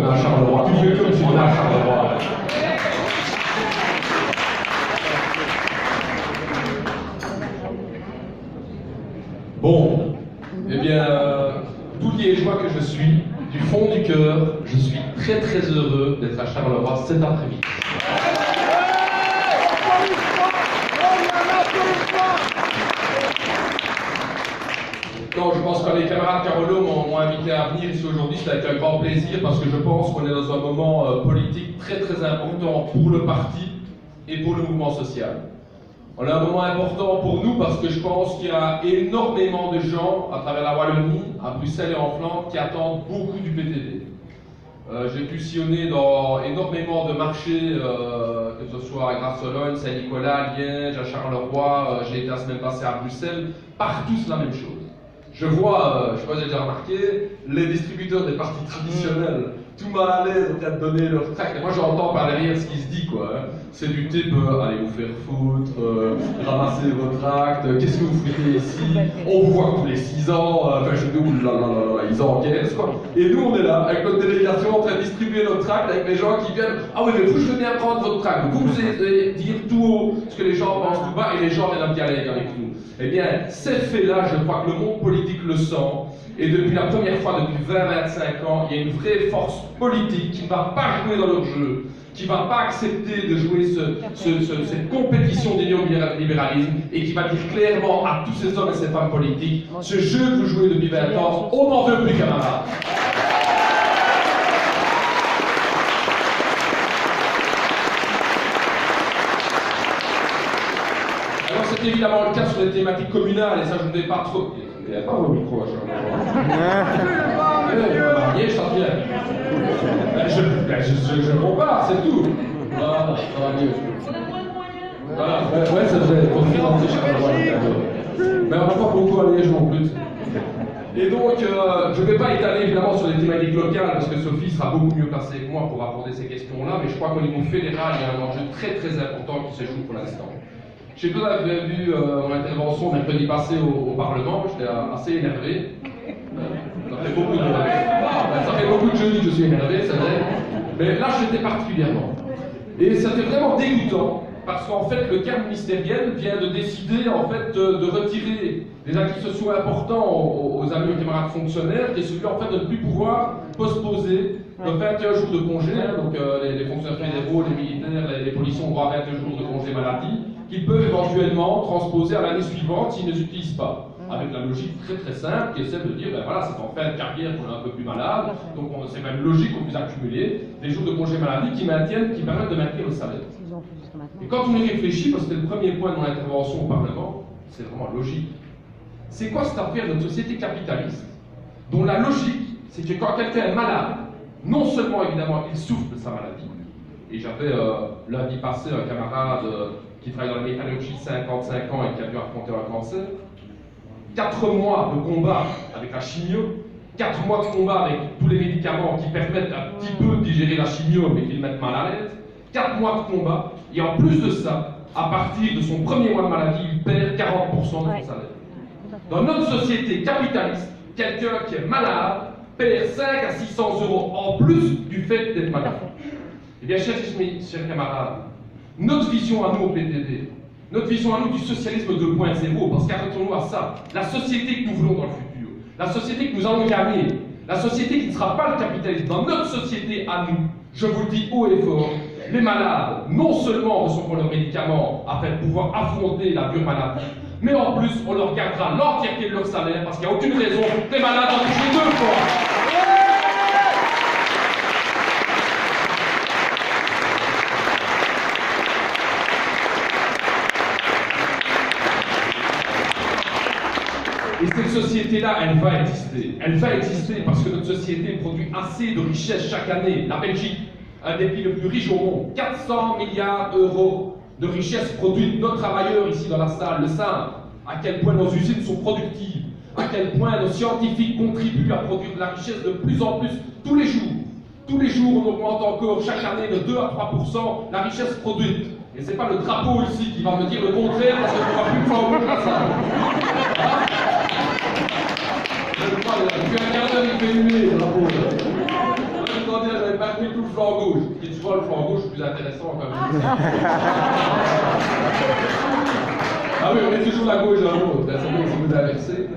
est à Charleroi. Tu fais comme si on est à Charleroi. Bon, eh bien, tout liégeois que je suis, du fond du cœur, je suis très très heureux d'être à Charleroi cet après-midi. Non, je pense que les camarades Carolo m'ont invité à venir ici aujourd'hui, c'est avec un grand plaisir parce que je pense qu'on est dans un moment politique très très important pour le parti et pour le mouvement social. On a un moment important pour nous parce que je pense qu'il y a énormément de gens à travers la Wallonie, à Bruxelles et en Flandre qui attendent beaucoup du PTB. J'ai pu sillonner dans énormément de marchés, que ce soit à Grasse-Sologne, Saint-Nicolas, Liège, à Charleroi, j'ai été la semaine passée à Bruxelles, partout c'est la même chose. Je vois, je ne sais pas si vous avez déjà remarqué, les distributeurs des partis traditionnels, tout mal à l'aise en train de donner leur tract. Et moi j'entends par derrière ce qui se dit quoi. Hein. C'est du type allez vous faire foutre, ramassez vos tracts, qu'est-ce que vous foutez ici? On vous voit tous les 6 ans, enfin chez nous, ils encaissent quoi. Et nous on est là avec notre délégation en train de distribuer notre tract avec les gens qui viennent. Ah oui mais vous je veux bien prendre votre tract. Vous allez dire tout haut ce que les gens pensent tout bas et les gens viennent en dialogue avec nous. Eh bien, ces faits-là, je crois que le monde politique le sent, et depuis la première fois, depuis 20-25 ans, il y a une vraie force politique qui ne va pas jouer dans leur jeu, qui ne va pas accepter de jouer cette compétition du néolibéralisme, et qui va dire clairement à tous ces hommes et ces femmes politiques, ce jeu que vous jouez depuis 20 ans, on n'en veut plus, camarades. C'est évidemment le cas sur les thématiques communales, et ça je ne vais pas trop. Il n'y a pas vos micros à marié, je t'en viens. Je compare, c'est tout. Voilà, ça va mieux. Voilà, ouais, c'est vrai, il faut financer Charleroi. Mais on n'a pas beaucoup à Liège non plus. Et donc, je ne vais pas étaler évidemment sur les thématiques locales, parce que Sophie sera beaucoup mieux placée que moi pour aborder ces questions-là, mais je crois qu'au niveau fédéral, il y a un enjeu très très important qui se joue pour l'instant. Je sais pas si vous avez vu mon intervention mercredi passé au Parlement, j'étais assez énervé. Ça fait beaucoup de jeudi que je suis énervé, c'est vrai. Mais là, j'étais particulièrement. Et c'était vraiment dégoûtant, parce qu'en fait, le cadre ministériel vient de décider en fait, de retirer des acquis sociaux importants aux amis et camarades fonctionnaires, et celui en fait de ne plus pouvoir postposer 21 jours de congé, hein, donc les fonctionnaires fédéraux, les militaires, les policiers ont droit à 21 jours de congé maladie, qu'ils peuvent éventuellement transposer à l'année suivante s'ils ne les utilisent pas. Avec la logique très très simple qui essaie de dire, ben voilà, c'est en fin de carrière qu'on est un peu plus malade, donc c'est même logique qu'on puisse accumuler des jours de congé maladie qui permettent de maintenir le salaire. Et quand on y réfléchit, parce que c'était le premier point de mon intervention au Parlement, c'est vraiment logique. C'est quoi cette affaire de notre société capitaliste, dont la logique, c'est que quand quelqu'un est malade, non seulement évidemment il souffre de sa maladie, et j'avais lundi passé un camarade qui travaille dans la métallurgie, 55 ans et qui a dû affronter un cancer, 4 mois de combat avec la chimio, 4 mois de combat avec tous les médicaments qui permettent un petit peu de digérer la chimio mais qui le mettent mal à l'aise, 4 mois de combat, et en plus de ça, à partir de son premier mois de maladie, il perd 40% de son salaire. Dans notre société capitaliste, quelqu'un qui est malade perd 5 à 600 euros en plus du fait d'être malade. Eh bien, chers camarades, notre vision à nous au PTB, notre vision à nous du socialisme 2.0, parce qu'arrêtons-nous à ça, la société que nous voulons dans le futur, la société que nous allons gagner, la société qui ne sera pas le capitalisme, dans notre société à nous, je vous le dis haut et fort, les malades, non seulement recevront leurs médicaments afin de pouvoir affronter la dure maladie, mais en plus, on leur gardera l'entièreté de leur salaire, parce qu'il n'y a aucune raison que les malades en touchent 2 fois. Et cette société-là, elle va exister. Elle va exister parce que notre société produit assez de richesses chaque année. La Belgique, un des pays les plus riches au monde, 400 milliards d'euros de richesses produites. Nos travailleurs ici dans la salle le savent. À quel point nos usines sont productives. À quel point nos scientifiques contribuent à produire de la richesse de plus en plus tous les jours. Tous les jours, on augmente encore chaque année de 2 à 3% la richesse produite. Et c'est pas le drapeau ici qui va me dire le contraire parce qu'on ne pourra plus le faire au bout de la salle. Je crois, depuis un quart d'heure, il fait humer, le drapeau. quand j'avais pas pris tout le flanc gauche. Et tu vois, le flanc gauche, c'est plus intéressant quand même. Ah oui, on est toujours la gauche dans l'autre, c'est bon si vous inversez.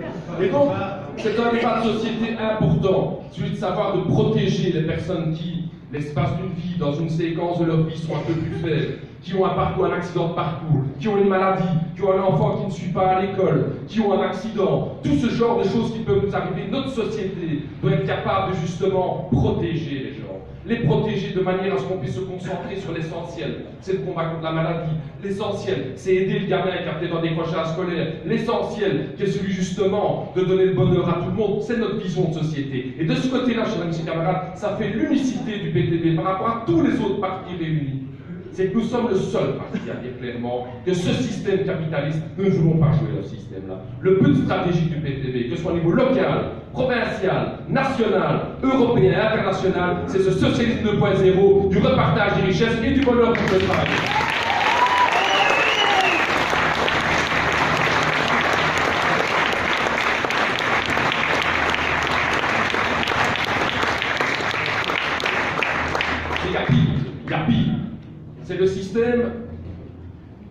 Et donc, c'est un débat de société important, celui de savoir de protéger les personnes qui, l'espace d'une vie, dans une séquence de leur vie, sont un peu plus faibles, qui ont un parcours, un accident de parcours, qui ont une maladie, qui ont un enfant qui ne suit pas à l'école, qui ont un accident, tout ce genre de choses qui peuvent nous arriver. Notre société doit être capable de justement protéger les gens. Les protéger de manière à ce qu'on puisse se concentrer sur l'essentiel. C'est le combat contre la maladie. L'essentiel, c'est aider le gamin qui a peut-être un décrochage scolaire. L'essentiel, qui est celui justement de donner le bonheur à tout le monde. C'est notre vision de société. Et de ce côté-là, chers amis et camarades, ça fait l'unicité du PTB par rapport à tous les autres partis réunis. C'est que nous sommes le seul parti à dire clairement que ce système capitaliste, nous ne voulons pas jouer dans ce système-là. Le but stratégique du PTB, que ce soit au niveau local, provincial, national, européen, international, c'est ce socialisme 2.0 du repartage des richesses et du bonheur pour le travail. Il y a pire. C'est le système,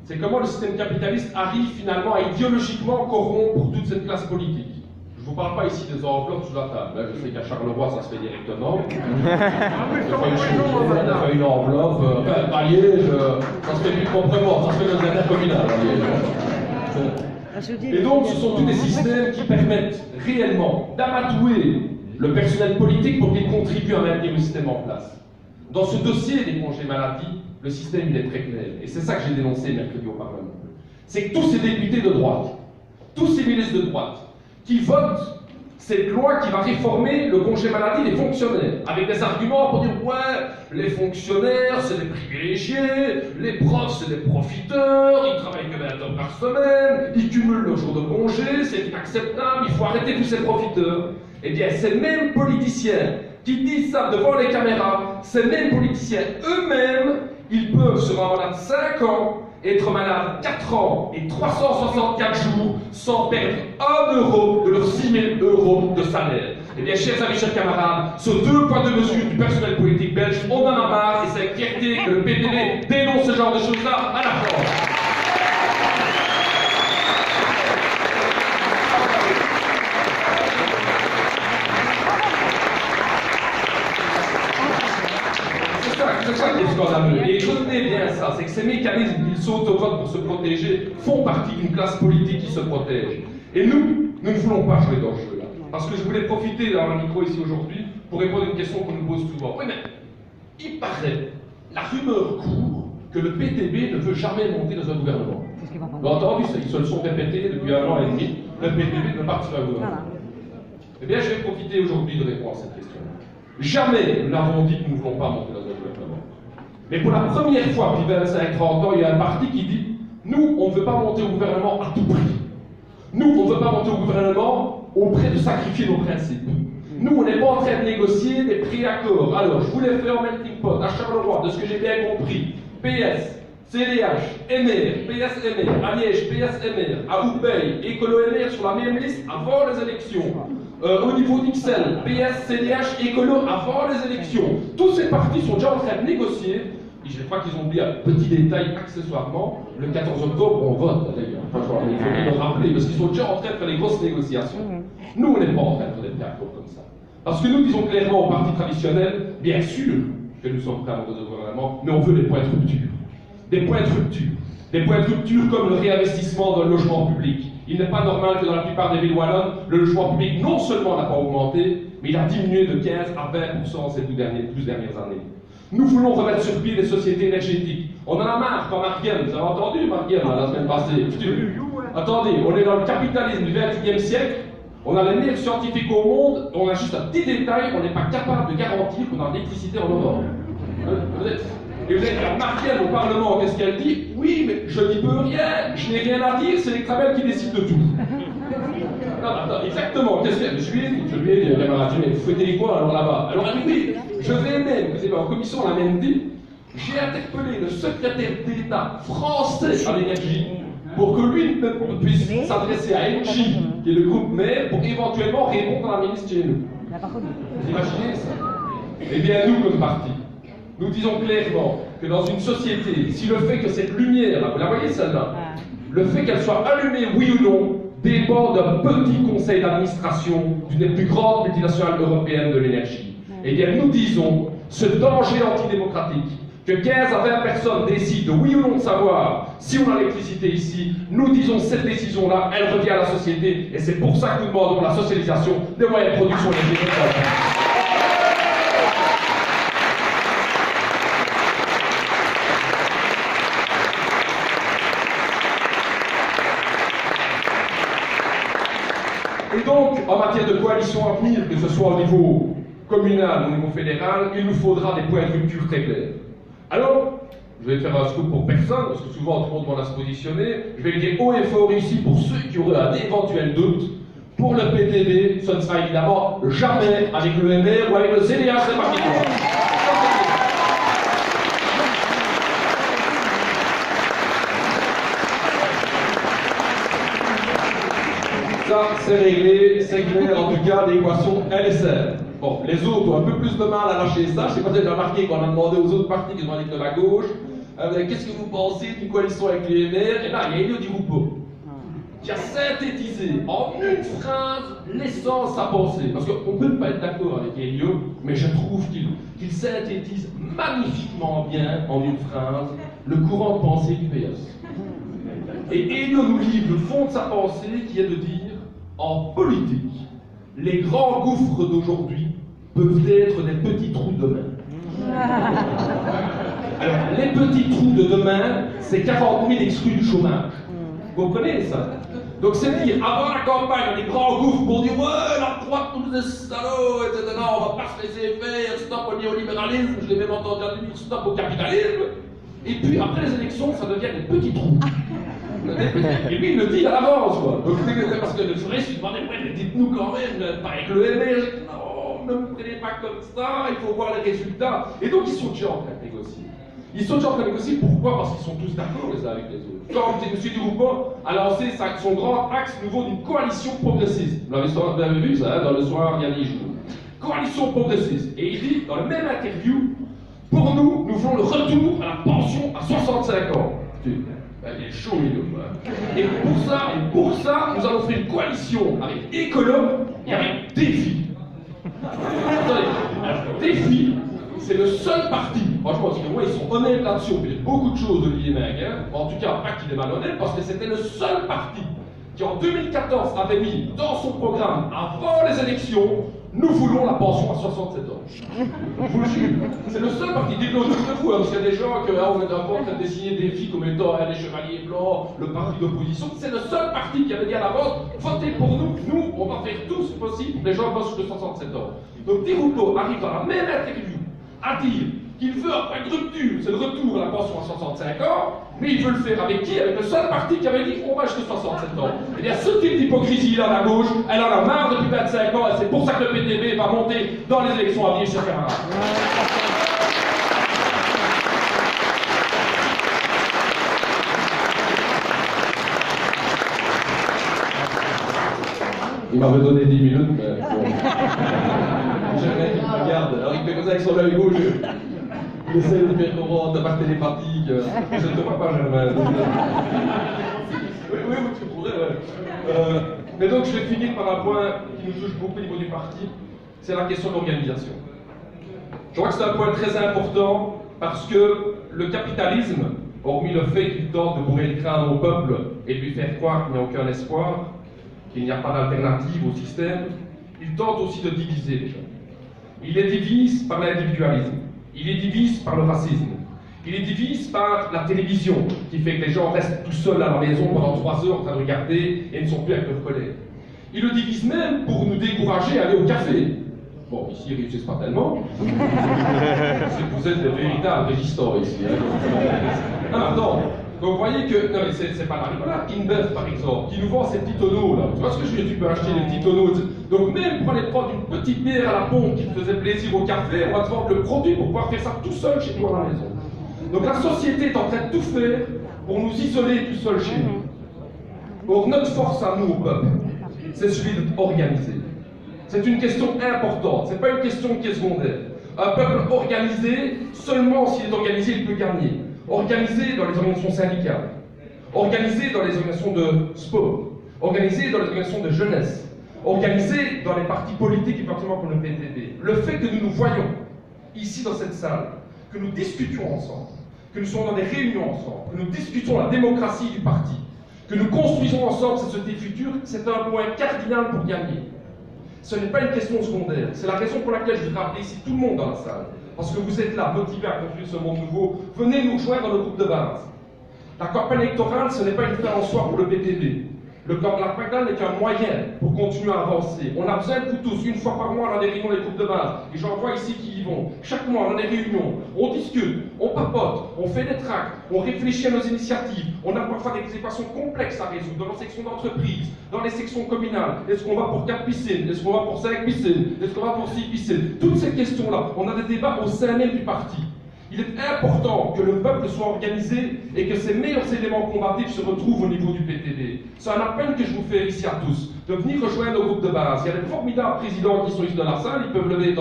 c'est comment le système capitaliste arrive finalement à idéologiquement corrompre toute cette classe politique. Je ne vous parle pas ici des enveloppes sous la table. Là, je sais qu'à Charleroi, ça se fait directement. Des fois une enveloppe, à Liège, ça se fait plus proprement, ça se fait dans les intercommunales à Liège. Et donc, ce sont tous des systèmes qui permettent réellement d'amatouer le personnel politique pour qu'il contribue à maintenir le système en place. Dans ce dossier des congés maladie, le système il est très clair. Et c'est ça que j'ai dénoncé mercredi au Parlement. C'est que tous ces députés de droite, tous ces ministres de droite, qui votent cette loi qui va réformer le congé maladie des fonctionnaires, avec des arguments pour dire ouais, les fonctionnaires c'est des privilégiés, les profs c'est des profiteurs, ils travaillent que 20 heures par semaine, ils cumulent leurs jours de congé, c'est inacceptable, il faut arrêter tous ces profiteurs. Eh bien, ces mêmes politiciens qui disent ça devant les caméras, ces mêmes politiciens eux-mêmes, ils peuvent sur un mandat de 5 ans être malades 4 ans et 364 jours sans perdre 1 euro de leurs 6 000 euros de salaire. Eh bien, chers amis, chers camarades, sur 2 points de mesure du personnel politique belge, on en a marre et c'est avec fierté que le PTB dénonce ce genre de choses-là à la France. C'est ça qui est scandaleux. Et retenez bien ça, c'est que ces mécanismes qu'ils sautent au vote pour se protéger font partie d'une classe politique qui se protège. Et nous ne voulons pas jouer dans ce jeu-là. Parce que je voulais profiter d'avoir un micro ici aujourd'hui pour répondre à une question qu'on nous pose souvent. Oui, mais il paraît, la rumeur court que le PTB ne veut jamais monter dans un gouvernement. Vous avez entendu ça, ils se le sont répétés depuis 1 an et demi, le PTB ne partira pas au gouvernement. Eh bien, je vais profiter aujourd'hui de répondre à cette question. Jamais nous n'avons dit que nous ne voulons pas monter dans un gouvernement. Mais pour la première fois depuis 25-30 ans, il y a un parti qui dit nous, on ne veut pas monter au gouvernement à tout prix. Nous, on ne veut pas monter au gouvernement au prix de sacrifier nos principes. Nous, on n'est pas en train de négocier des préaccords. Alors, je voulais faire en melting pot à Charleroi, de ce que j'ai bien compris. PS, CDH, MR, PS MR, à Liège, PS MR, à Oupey, Écolo MR sur la même liste avant les élections. Au niveau d'Ixelles, PS, CDH, Écolo avant les élections. Tous ces partis sont déjà en train de négocier. Et je crois qu'ils ont oublié un petit détail accessoirement. Le 14 octobre, on vote d'ailleurs. Enfin, il faut le rappeler, parce qu'ils sont déjà en train de faire les grosses négociations. Nous, on n'est pas en train de faire des préaccords comme ça. Parce que nous disons clairement aux partis traditionnels, bien sûr que nous sommes prêts à monter au gouvernement, mais on veut des points de rupture. Des points de rupture. Des points de rupture comme le réinvestissement dans le logement public. Il n'est pas normal que dans la plupart des villes wallonnes, le logement public non seulement n'a pas augmenté, mais il a diminué de 15 à 20% ces 12 dernières années. Nous voulons remettre sur pied des sociétés énergétiques. On en a marre quand Marguerite, vous avez entendu Marguerite la semaine passée. Attendez, on est dans le capitalisme du XXIe siècle, on a les meilleurs scientifiques au monde, on a juste un petit détail, on n'est pas capable de garantir qu'on a de l'électricité en Europe. Et vous êtes la Marguerite au Parlement, qu'est-ce qu'elle dit? Oui, mais je n'y peux rien, je n'ai rien à dire, c'est les Travels qui décident de tout. Non, attends, exactement, qu'est-ce qu'elle dit? Je lui ai dit, camarade, mais vous faites quoi alors là-bas? Alors elle dit, oui, je vais même, vous savez, en commission, on l'a même dit, j'ai interpellé le secrétaire d'État français à l'énergie pour que lui puisse s'adresser à Engie, qui est le groupe mère, pour éventuellement répondre à la ministre chez nous. Vous imaginez ça? Eh bien, nous, comme parti, nous disons clairement que dans une société, si le fait que cette lumière, vous la voyez celle-là, le fait qu'elle soit allumée, oui ou non, dépend d'un petit conseil d'administration d'une des plus grandes multinationales européennes de l'énergie. Eh bien, nous disons, ce danger antidémocratique, que 15 à 20 personnes décident oui ou non de savoir si on a l'électricité ici, nous disons cette décision-là, elle revient à la société, et c'est pour ça que nous demandons la socialisation des moyens de production énergétique. Et donc, en matière de coalition à venir, que ce soit au niveau communal ou au niveau fédéral, il nous faudra des points de rupture très clairs. Alors, je vais faire un scoop pour personne, parce que souvent tout le monde demande à se positionner. Je vais le dire haut et fort ici pour ceux qui auraient un éventuel doute. Pour le PTB, ce ne sera évidemment jamais avec le MR ou avec le CDH, c'est particulier. Ça, c'est réglé, c'est clair, en tout cas, l'équation, elle est saine. Bon, les autres ont un peu plus de mal à lâcher ça. Je sais pas si vous avez remarqué qu'on a demandé aux autres partis qui sont avec de la gauche, qu'est-ce que vous pensez d'une coalition avec les MR? Et là, il y a Elio Di Rupo qui a synthétisé en une phrase l'essence de sa pensée. Parce qu'on peut ne pas être d'accord avec Elio, mais je trouve qu'il synthétise magnifiquement bien, en une phrase, le courant de pensée du PS. Et Elio nous livre le fond de sa pensée qui est de dire, en politique, les grands gouffres d'aujourd'hui peuvent être des petits trous de demain. Alors, les petits trous de demain, c'est 40 000 exclus du chômage. Vous comprenez ça? Donc c'est dire, avant la campagne, on a des grands gouffres pour dire ouais, la droite, tous les salauds, etc. On va pas se laisser faire, stop au néolibéralisme, je l'ai même entendu dire stop au capitalisme. Et puis après les élections, ça devient des petits trous. Et lui, il le dit à l'avance, quoi. Donc, parce que le sourire, il demandait, ouais, dites-nous quand même, pas avec le MR. Non, ne me prenez pas comme ça, il faut voir les résultats. Et donc, ils sont déjà en train de négocier. Ils sont déjà en train de négocier, pourquoi? Parce qu'ils sont tous d'accord les uns avec les autres. Quand M. Duroupa a lancé son grand axe nouveau d'une coalition progressiste. Vous l'avez vu, ça, hein, dans le soir, il y a 10 jours. Coalition progressiste. Et il dit, dans la même interview, pour nous, nous voulons le retour à la pension à 65 ans. Il est chaud, il est. Et pour ça, nous allons faire une coalition avec Écolo et avec Défi. Attendez, Défi, c'est le seul parti, franchement, parce que moi, ils sont honnêtes là-dessus, on fait beaucoup de choses de l'IMEC, hein. En tout cas, pas qu'il est malhonnête, parce que c'était le seul parti qui, en 2014, avait mis dans son programme, avant les élections, nous voulons la pension à 67 ans. Je vous le jure. C'est le seul parti. Dites-le autour de vous, hein, parce qu'il y a des gens qui on est d'accord en train de dessiner des filles comme étant les chevaliers blancs, le parti d'opposition. C'est le seul parti qui avait dit à la vente, votez pour nous, nous, on va faire tout ce possible pour que les gens bossent de 67 ans. Donc Di Rupo arrive dans la même interview à dire qu'il veut un point de rupture, c'est le retour à la pension à 65 ans, mais il veut le faire avec qui? Avec le seul parti qui avait dit qu'on va jusqu'à 67 ans. Et bien, ce type d'hypocrisie-là, la gauche, elle en a marre depuis 25 ans, et c'est pour ça que le PTB va monter dans les élections à venir chez Ferrara. Il m'avait donné 10 minutes, mais bon. Jamais il me regarde, alors il fait comme ça avec son œil gauche. Il essaie de faire comprendre de par télépathique. Je ne te vois pas, Germain. Oui, tu pourrais, ouais. Mais donc, je vais finir par un point qui nous touche beaucoup au niveau du parti, c'est la question de l'organisation. Je crois que c'est un point très important parce que le capitalisme, hormis le fait qu'il tente de bourrer le crâne au peuple et de lui faire croire qu'il n'y a aucun espoir, qu'il n'y a pas d'alternative au système, il tente aussi de diviser les gens. Il les divise par l'individualisme. Il les divise par le racisme. Il les divise par la télévision, qui fait que les gens restent tout seuls à la maison pendant 3 heures en train de regarder et ne sont plus avec leurs collègues. Il le divise même pour nous décourager à aller au café. Bon, ici, ils ne réussissent pas tellement. Vous êtes de véritables résistants ici. Hein. Ah, attends. Donc vous voyez que, non mais c'est pas la rigolade, InBev par exemple, qui nous vend ces petits tonneaux là, tu vois ce que je veux dire, tu peux acheter des petits tonneaux, donc même pour aller prendre une petite bière à la pompe qui te faisait plaisir au café, on va te vendre le produit pour pouvoir faire ça tout seul chez toi à la maison. Donc la société est en train de tout faire pour nous isoler tout seul chez nous. Donc notre force à nous, au peuple, c'est celui d'être organisé. C'est une question importante, c'est pas une question qui est secondaire. Un peuple organisé, seulement s'il est organisé, il peut gagner. Organisé dans les organisations syndicales, organisé dans les organisations de sport, organisé dans les organisations de jeunesse, organisé dans les partis politiques, effectivement, comme le PTB. Le fait que nous nous voyons ici dans cette salle, que nous discutions ensemble, que nous soyons dans des réunions ensemble, que nous discutons la démocratie du parti, que nous construisons ensemble cette société future, c'est un point cardinal pour gagner. Ce n'est pas une question secondaire. C'est la raison pour laquelle je voudrais rappeler ici tout le monde dans la salle. Parce que vous êtes là, motivés à construire ce monde nouveau. Venez nous rejoindre dans le groupe de base. La campagne électorale, ce n'est pas une fin en soi pour le PTB. La campagne n'est qu'un moyen pour continuer à avancer. On a besoin de vous tous. Une fois par mois, on a des réunions des groupes de base. Et j'en vois ici qui y vont. Chaque mois, on a des réunions. On discute, on papote, on fait des tracts, on réfléchit à nos initiatives. On a parfois des équations complexes à résoudre dans nos sections d'entreprise, dans les sections communales. Est-ce qu'on va pour 4 piscines? Est-ce qu'on va pour 5 piscines? Est-ce qu'on va pour 6 piscines? Toutes ces questions-là, on a des débats au sein même du parti. Il est important que le peuple soit organisé et que ses meilleurs éléments combatifs se retrouvent au niveau du PTB. C'est un appel que je vous fais ici à tous, de venir rejoindre nos groupes de base. Il y a des formidables présidents qui sont ici dans la salle, ils peuvent lever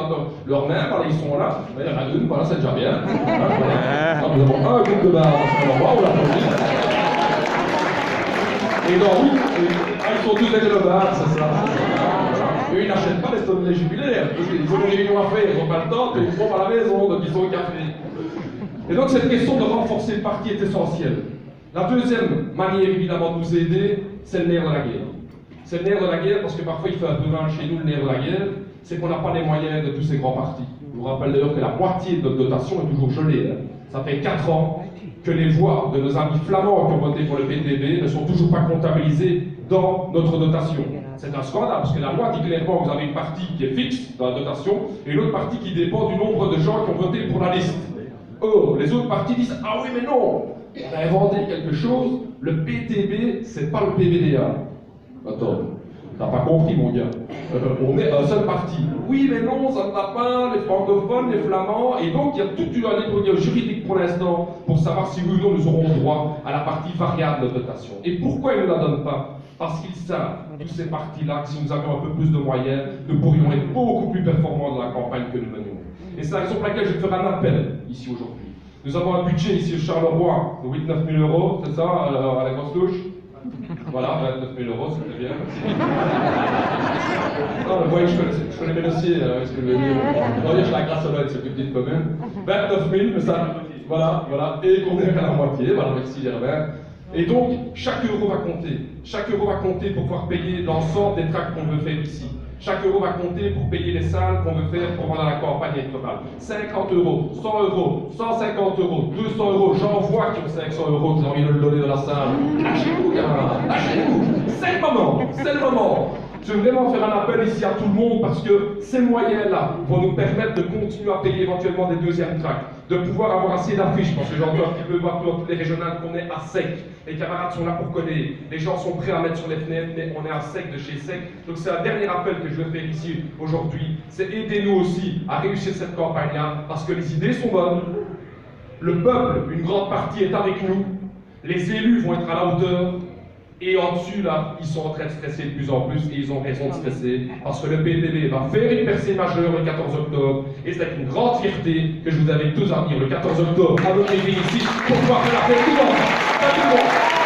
leurs mains, voilà, ils sont là. Il y en a une, voilà, c'est déjà bien. Nous avons un groupe de base, on l'applaudit. Et donc, oui, ils sont tous avec le bar, c'est ça. Eux, ils n'achètent pas des tonnes jubilaires, ils ont des réunions à faire, ils n'ont pas le temps, ils vont à la maison, donc ils ont un café. Et donc cette question de renforcer le parti est essentielle. La deuxième manière évidemment de nous aider, c'est le nerf de la guerre. C'est le nerf de la guerre parce que parfois il fait un peu mal chez nous le nerf de la guerre, c'est qu'on n'a pas les moyens de tous ces grands partis. Je vous rappelle d'ailleurs que la moitié de notre dotation est toujours gelée. Ça fait 4 ans que les voix de nos amis flamands qui ont voté pour le PTB ne sont toujours pas comptabilisées dans notre dotation. C'est un scandale, parce que la loi dit clairement que vous avez une partie qui est fixe dans la dotation et l'autre partie qui dépend du nombre de gens qui ont voté pour la liste. Or, les autres partis disent « Ah oui, mais non, on a inventé quelque chose, le PTB, c'est pas le PVDA. » Attends, t'as pas compris, mon gars. On est un seul parti. Oui, mais non, ça ne va pas, les francophones, les flamands, et donc il y a toute une année juridique pour l'instant pour savoir si oui ou non nous aurons droit à la partie variable de dotation. Et pourquoi ils ne la donnent pas? Parce qu'ils savent, tous ces partis-là, que si nous avions un peu plus de moyens, nous pourrions être beaucoup plus performants dans la campagne que nous menions. Et c'est la raison pour laquelle je ferai un appel ici aujourd'hui. Nous avons un budget ici au Charleroi de 8-9 000 euros, c'est ça, à la grosse touche? Voilà, 29 000 euros, c'était bien. Non, mais vous voyez, je connais mes dossiers, ce que je veux dire. On va dire que je la grâce à cette petite commune. 29 000, mais ça, voilà, et qu'on est à la moitié, voilà, merci Germain. Et donc, chaque euro va compter. Chaque euro va compter pour pouvoir payer l'ensemble des tracts qu'on veut faire ici. Chaque euro va compter pour payer les salles qu'on veut faire pour pendant la campagne électorale. 50 euros, 100 euros, 150 euros, 200 euros. J'en vois qui ont 500 euros qui ont envie de le donner dans la salle. Lâchez-vous, camarades, lâchez-vous. C'est le moment, c'est le moment. Je veux vraiment faire un appel ici à tout le monde parce que ces moyens-là vont nous permettre de continuer à payer éventuellement des deuxièmes tracts, de pouvoir avoir assez d'affiches, parce que j'entends un petit peu voir dans toutes les régionales qu'on est à sec. Les camarades sont là pour coller, les gens sont prêts à mettre sur les fenêtres, mais on est à sec de chez sec. Donc c'est un dernier appel que je veux faire ici aujourd'hui, c'est aidez-nous aussi à réussir cette campagne-là, parce que les idées sont bonnes, le peuple, une grande partie est avec nous, les élus vont être à la hauteur, et en dessus, là, ils sont en train de stresser de plus en plus, et ils ont raison de stresser, parce que le PTB va faire une percée majeure le 14 octobre, et c'est avec une grande fierté que je vous invite tous à venir le 14 octobre à votre ici, pour pouvoir faire la fête tout le monde.